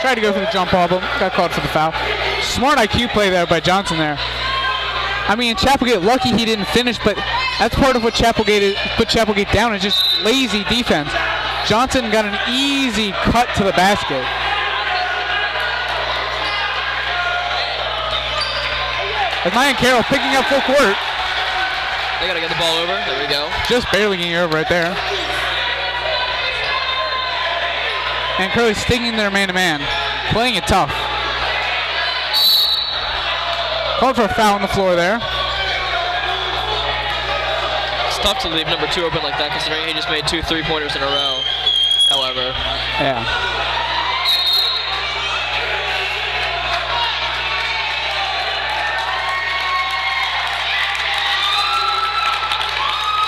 Tried to go for the jump ball, but got called for the foul. Smart IQ play there by Johnson there. I mean, Chapelgate lucky he didn't finish, but that's part of what put Chapelgate down, is just lazy defense. Johnson got an easy cut to the basket. As Maya and Carroll picking up full court. They gotta get the ball over. There we go. Just barely getting over right there. And Curley sticking their man-to-man. Playing it tough. Called for a foul on the floor there. It's tough to leave number 2 open like that, considering he just made 2 3-pointers in a row. However. Yeah.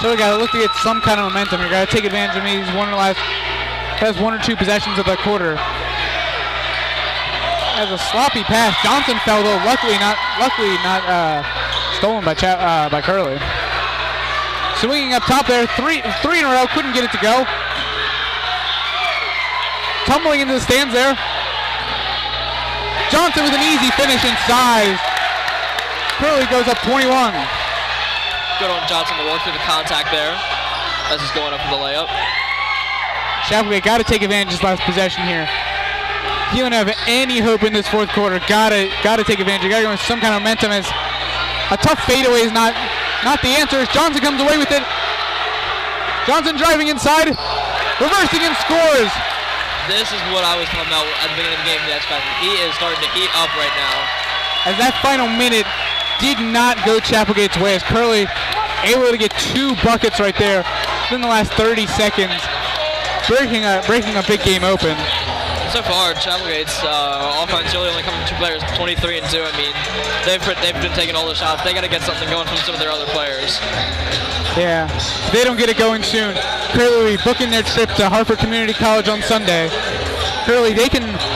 So we got to look to get some kind of momentum. You got to take advantage of these last 1 or 2 possessions of the quarter. As a sloppy pass, Johnson fell though. Luckily not stolen by Curley. Swinging up top there, three in a row, couldn't get it to go. Tumbling into the stands there. Johnson with an easy finish inside. Curley goes up 21. Good on Johnson to work through the contact there. As he's going up for the layup. Chapelgate got to take advantage of this last possession here. He don't have any hope in this fourth quarter. Gotta take advantage. You gotta go with some kind of momentum. As a tough fadeaway is not the answer. As Johnson comes away with it. Johnson driving inside, reversing and scores. This is what I was talking about at the beginning of the game. He is starting to heat up right now. As that final minute did not go Chapelgate's way, as Curley able to get 2 buckets right there within the last 30 seconds, breaking a big game open. So far, Chapelgate's offense really only coming from 2 players, 23 and 2. I mean, they've been taking all the shots. They got to get something going from some of their other players. Yeah, if they don't get it going soon, Curley will be booking their trip to Hartford Community College on Sunday. Curley,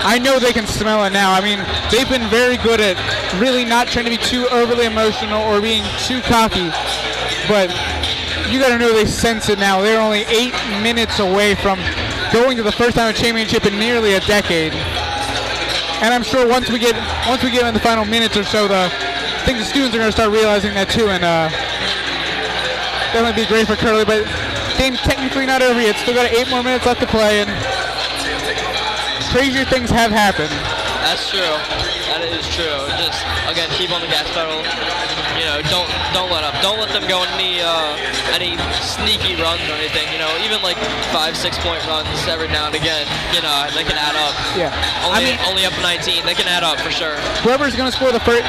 I know they can smell it now. I mean, they've been very good at really not trying to be too overly emotional or being too cocky, but you got to know they sense it now. They're only 8 minutes away from going to the first time championship in nearly a decade. And I'm sure once we get in the final minutes or so, I think the students are going to start realizing that too, and definitely be great for Curley. But game's technically not over yet. Still got 8 more minutes left to play, and crazier things have happened. That's true. That is true. Just again, keep on the gas pedal. You know, don't let up. Don't let them go on any sneaky runs or anything. You know, even like 5-6 point runs every now and again. You know, they can add up. Yeah. Only up 19. They can add up for sure. Whoever's going to score the first,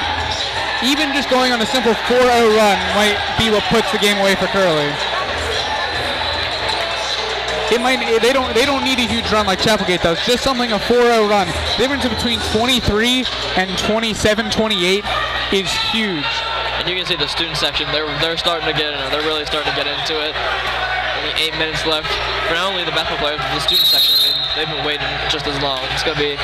even just going on a simple 4-0 run, might be what puts the game away for Curley. They don't need a huge run like Chapelgate does. Just something, a 4-0 run. The difference between 23 and 27-28 is huge. And you can see the student section. They're starting to get in. They're really starting to get into it. Only 8 minutes left for not only the basketball players, but the student section. I mean, they've been waiting just as long. It's gonna be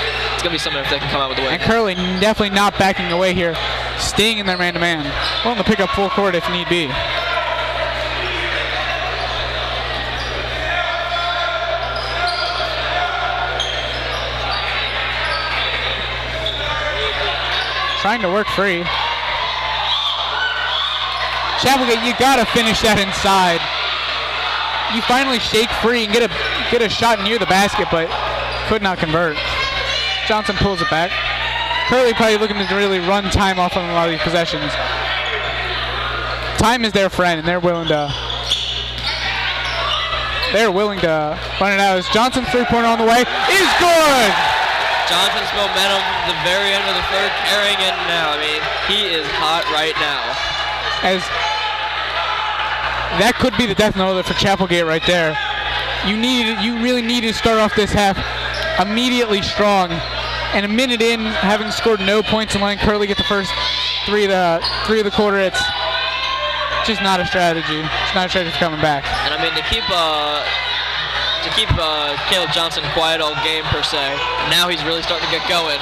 something if they can come out with the win. And Curley definitely not backing away here, staying in their man-to-man, willing to pick up full court if need be. trying to work free. Chapelgate, you gotta finish that inside. You finally shake free and get a shot near the basket, but could not convert. Johnson pulls it back. Curley probably looking to really run time off on a lot of these possessions. Time is their friend, and they're willing to run it out. As Johnson's three-pointer on the way is good. Johnson's momentum from the very end of the third carrying it now. I mean, he is hot right now. As that could be the death knell for Chapelgate right there. You really need to start off this half immediately strong. And a minute in, having scored no points and letting Curley get the first three of the quarter, it's just not a strategy. It's not a strategy for coming back. And I mean, to keep Caleb Johnson quiet all game per se, now he's really starting to get going.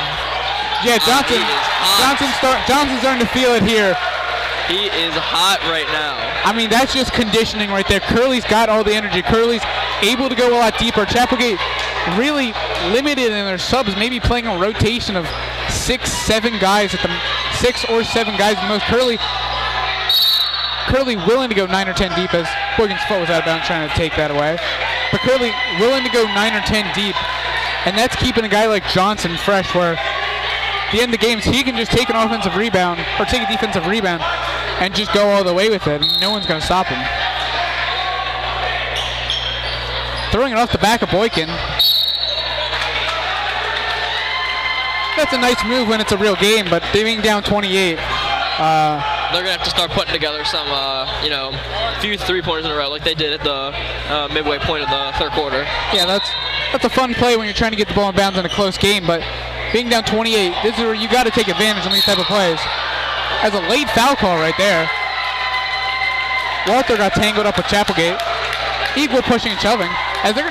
Yeah, Johnson's starting to feel it here. He is hot right now. I mean, that's just conditioning right there. Curley's got all the energy. Curley's able to go a lot deeper. Chapelgate really limited in their subs, maybe playing a rotation of 6 or 7 guys at the most. Curley willing to go 9 or 10 deep, as Boykin's foot was out of bounds trying to take that away. But Curley willing to go 9 or 10 deep, and that's keeping a guy like Johnson fresh, where at the end of the games he can just take an offensive rebound or take a defensive rebound and just go all the way with it, and no one's going to stop him. Throwing it off the back of Boykin. That's a nice move when it's a real game, but being down 28. They're going to have to start putting together some, few three-pointers in a row like they did at the midway point of the third quarter. Yeah, that's a fun play when you're trying to get the ball in bounds in a close game, but being down 28, this is where you got to take advantage on these type of plays. As a late foul call right there. Walter got tangled up with Chapelgate. Equal pushing and shoving, as they're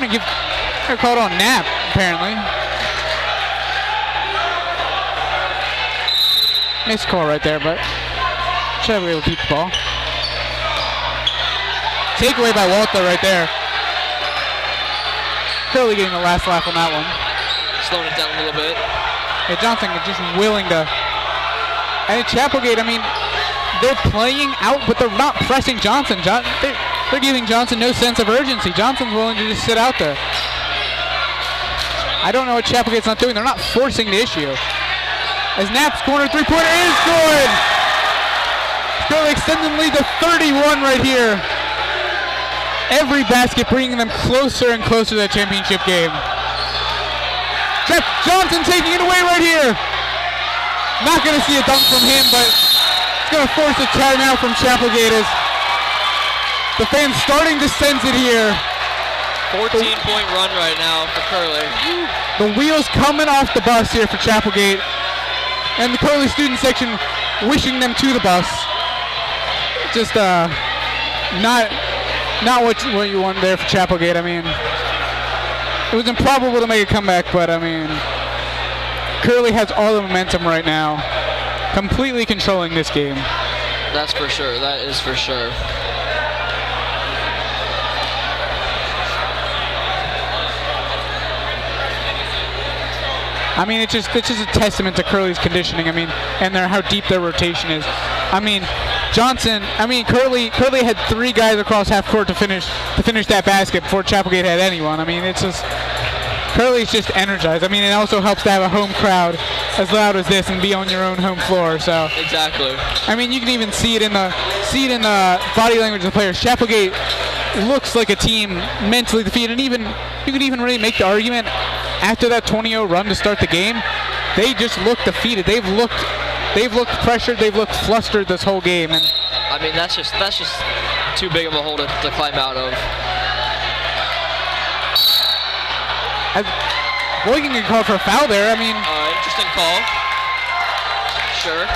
called on nap, apparently. Missed call right there, but Chapelgate will keep the ball. Takeaway by Walter right there. Curley getting the last laugh on that one. Slowing it down a little bit. Yeah, Johnson is just willing to. And Chapelgate, I mean, they're playing out, but they're not pressing Johnson. They're giving Johnson no sense of urgency. Johnson's willing to just sit out there. I don't know what Chapelgate's not doing. They're not forcing the issue. As Knapp's corner three-pointer is good. Curley extending the lead to 31 right here. Every basket bringing them closer and closer to that championship game. Jeff Johnson taking it away right here. Not going to see a dunk from him, but it's going to force a timeout from Chapelgate as the fans starting to sense it here. 14-point run right now for Curley. The wheels coming off the bus here for Chapelgate, and the Curley student section wishing them to the bus. Just not what you want there for Chapelgate. I mean, it was improbable to make a comeback, but I mean, Curley has all the momentum right now, completely controlling this game. That's for sure. That is for sure. I mean, it's just a testament to Curley's conditioning. I mean, and how deep their rotation is. I mean, Curley had 3 guys across half court to finish that basket before Chapelgate had anyone. I mean, it's just Curley's just energized. I mean, it also helps to have a home crowd as loud as this and be on your own home floor. So exactly. I mean, you can even see it in the body language of the players. Chapelgate looks like a team mentally defeated, and even you could even really make the argument after that 20-0 run to start the game, they just look defeated. They've looked pressured. They've looked flustered this whole game. And I mean, that's just too big of a hole to climb out of. Boykin can call for a foul there. I mean, interesting call. Sure.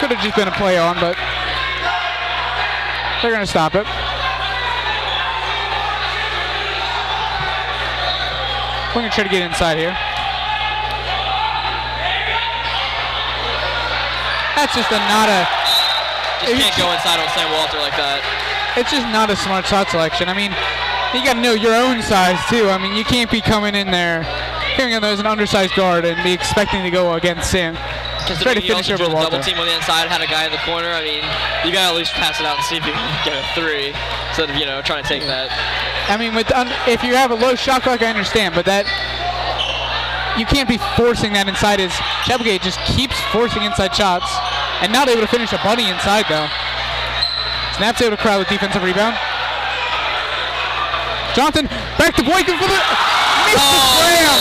Could have just been a play on, but they're going to stop it. We're going to try to get inside here. That's just can't go inside on Sam Walter like that. It's just not a smart shot selection. I mean, you got to know your own size too. I mean, you can't be coming in there Carrying on as an undersized guard and be expecting to go against Sam. Try to finish over Walter. Double team on the inside, had a guy in the corner. I mean, you gotta at least pass it out and see if you can get a 3 instead of trying to take that. I mean, if you have a low shot clock, I understand, but that you can't be forcing that inside. As Chapelgate just keeps forcing inside shots, and not able to finish a bunny inside though. Snaps able to crowd with defensive rebound. Johnson back to Boykin for the missed the slam.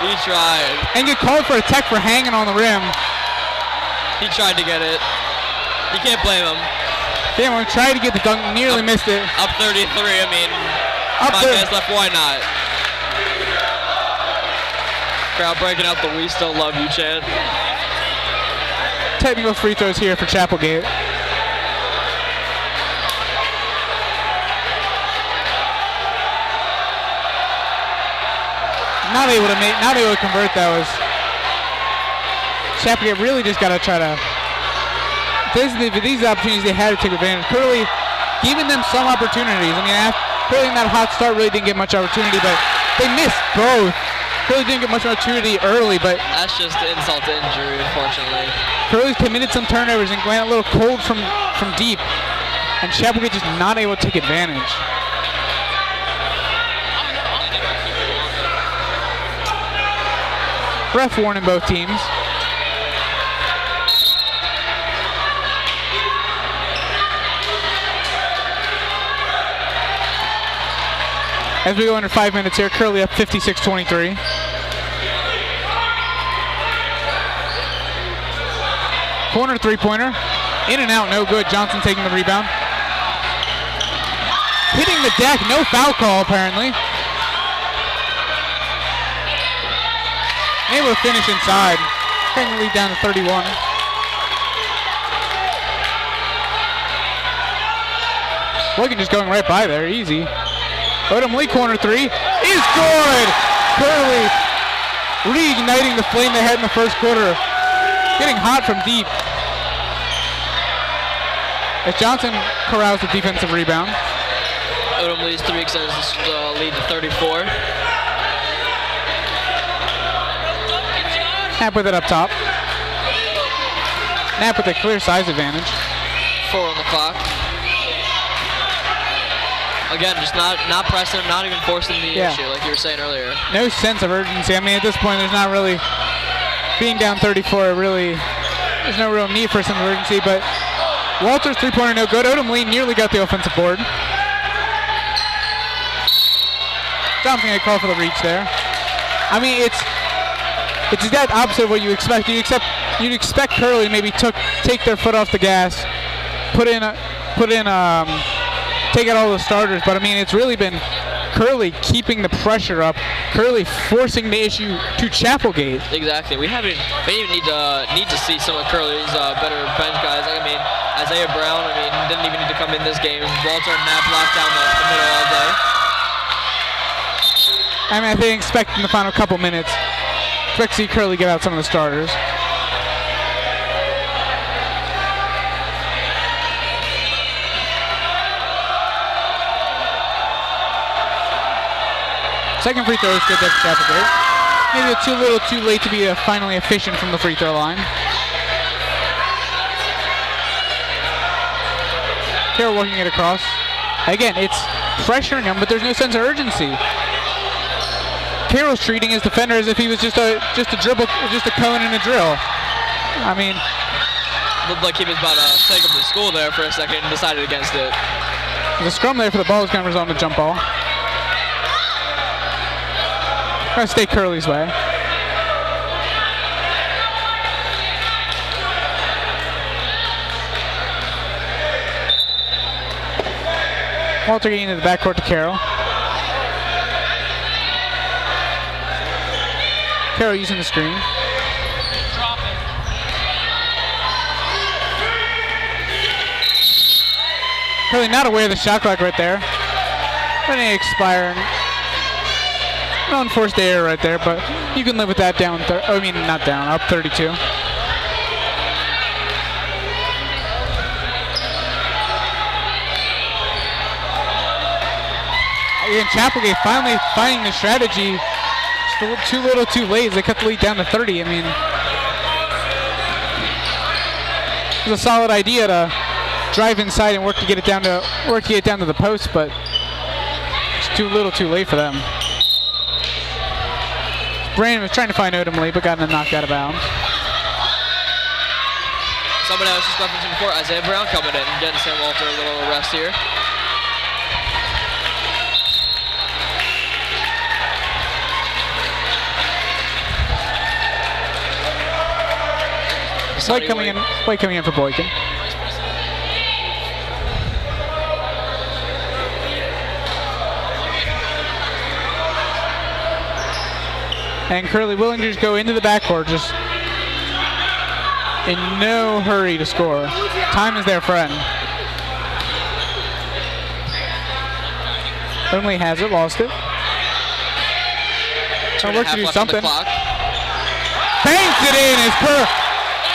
He tried. And get called for a tech for hanging on the rim. He tried to get it. You can't blame him. Cameron tried to get the dunk, nearly missed it. Up 33, I mean, 5 minutes left, why not? Crowd breaking out the "We Still Love You" chant. Technical free throws here for Chapelgate. Not able to convert those. Chapelgate really just got to try to. These opportunities they had to take advantage. Curley giving them some opportunities. I mean, Curley in that hot start really didn't get much opportunity, but they missed both. Curley didn't get much opportunity early, but that's just insult to injury, unfortunately. Curley's committed some turnovers and went a little cold from deep, and Chapelgate just not able to take advantage. Ref warning both teams. As we go under 5 minutes here, Curley up 56-23. Corner three-pointer. In and out, no good. Johnson taking the rebound. Hitting the deck, no foul call apparently. Able to finish inside. Taking the lead down to 31. Logan just going right by there, easy. Odom Lee corner 3 is good! Curley reigniting the flame they had in the first quarter. Getting hot from deep. As Johnson corrals the defensive rebound. Odom Lee's 3 extends the lead to 34. Knapp with it up top. Knapp with a clear size advantage. 4 on the clock. Again, just not pressing him, not even forcing the issue, like you were saying earlier. No sense of urgency. I mean, at this point, there's not really, being down 34, really, there's no real need for some urgency, but Walter's three-pointer no good. Odom Lee nearly got the offensive board. Johnson a call for the reach there. I mean, it's that opposite of what you expect. You'd expect Curley to maybe take their foot off the gas, take out all the starters, but I mean, it's really been Curley keeping the pressure up, Curley forcing the issue to Chapelgate. Exactly. We even need to see some of Curley's better bench guys. Like, I mean, Isaiah Brown, I mean, didn't even need to come in this game. Walter and Knapp locked down the middle all day. I mean, I think expect in the final couple minutes, expect to see Curley get out some of the starters. Second free throw is good there for Chapelgate. Maybe a little too late to be finally efficient from the free throw line. Carroll working it across. Again, it's pressuring him, but there's no sense of urgency. Carroll's treating his defender as if he was just a dribble, just a cone and a drill. I mean, looked like he was about to take him to school there for a second and decided against it. The scrum there for the ball is going to result in a jump ball. Trying to stay Curley's way. Walter getting into the backcourt to Carroll. Carroll using the screen. Curley not aware of the shot clock right there. Letting it expire. Unforced error right there, but you can live with that down. Not down, up 32. Again, Chapelgate finally finding the strategy too little, too late as they cut the lead down to 30. I mean, it was a solid idea to drive inside and work to get it down to the post, but it's too little, too late for them. Brandon was trying to find Odom late, but got knocked out of bounds. Somebody I was just referencing before, Isaiah Brown coming in, getting Sam Walter a little rest here. White coming in for Boykin. And Curley willing to just go into the backcourt, just in no hurry to score. Time is their friend. Only has it, lost it. Work to do something. Banks it in as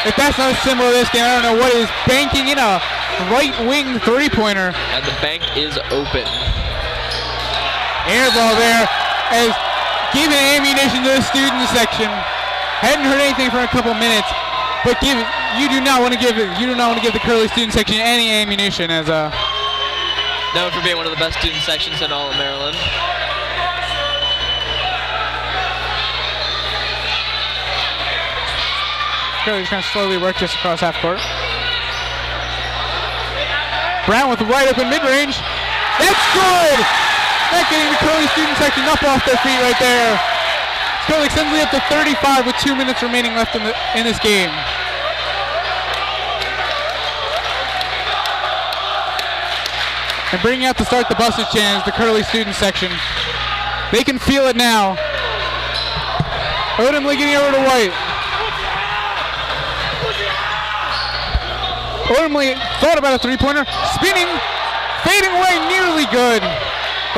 if that's not a symbol of this game, I don't know what is. Banking in a right wing three-pointer. And the bank is open. Air ball there as giving ammunition to the student section. Hadn't heard anything for a couple minutes, but you do not want to give the Curley student section any ammunition as known for being one of the best student sections in all of Maryland. Curley's going to slowly work this across half court. Brown with the wide open mid-range. That's good! That getting the Curley student section up off their feet right there. Curley sends it up to 35 with 2 minutes remaining left in this game. And bringing out to start the busted chance, the Curley student section. They can feel it now. Odom getting over to White. Odom thought about a three-pointer, spinning, fading away, nearly good.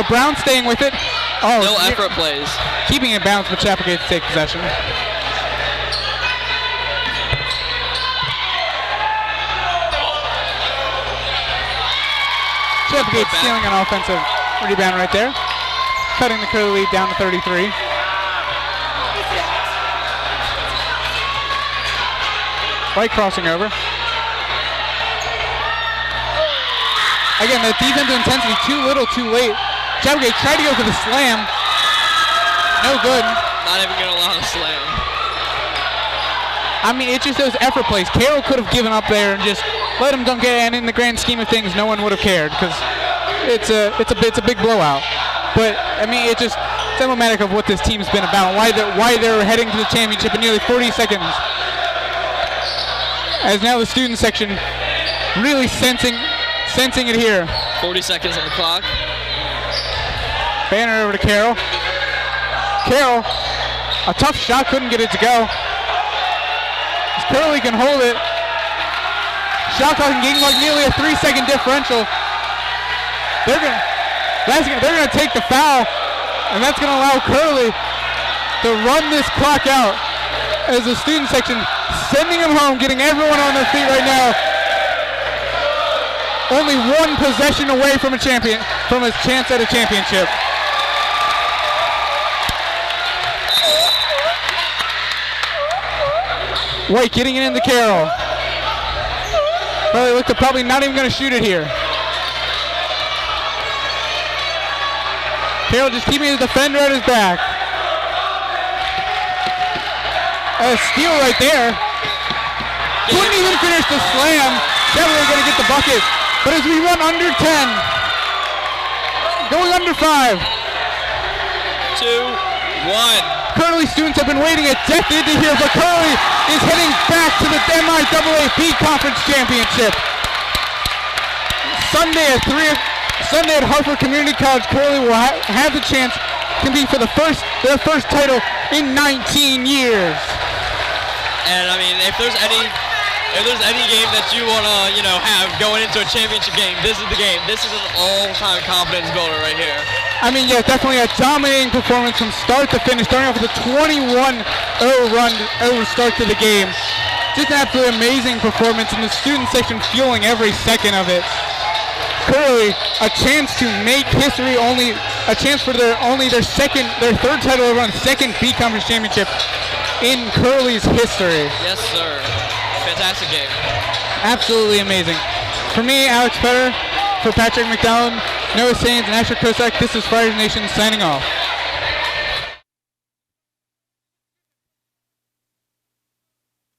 But Brown staying with it. Oh, no effort plays. Keeping it balanced, but Chapelgate to take possession. Chapelgate stealing an offensive rebound right there. Cutting the Curley lead down to 33. White crossing over. Again, the defensive intensity too little, too late. Chapelgate tried to go for the slam. No good. Not even going to allow a slam. I mean, it's just those effort plays. Carroll could have given up there and just let him dunk it, and in the grand scheme of things, no one would have cared because it's a big blowout. But I mean, it's emblematic of what this team's been about, why they're heading to the championship in nearly 40 seconds. As now the student section really sensing it here. 40 seconds on the clock. Banner over to Carroll. Carroll, a tough shot, couldn't get it to go. Curley can hold it. Shot clock and game clock nearly a 3-second differential. They're gonna take the foul, and that's gonna allow Curley to run this clock out as the student section sending him home, getting everyone on their feet right now. Only one possession away from a chance at a championship. White getting it into Carroll. Well, they probably not even going to shoot it here. Carroll just keeping his defender at his back. A steal right there. Couldn't even finish the slam. Chapelgate going to get the bucket. But as we run under 10, going under 5. 2-1. Curley students have been waiting a decade to hear, but Curley is heading back to the MIAAP Conference Championship. Sunday at Hartford Community College, Curley will have the chance to compete for their first title in 19 years. And I mean, if there's any game that you want to, have going into a championship game, this is the game. This is an all-time confidence builder right here. I mean, yeah, definitely a dominating performance from start to finish, starting off with a 21-0 run over start to the game. Just an absolutely amazing performance, and the student section fueling every second of it. Curley a chance to make history, a chance for their third title ever on second B Conference championship in Curley's history. Yes, sir. Fantastic game. Absolutely amazing. For me, Alex Fetter, for Patrick McDowell, Noah Sains, and Asher Kosak, this is Friars Nation signing off.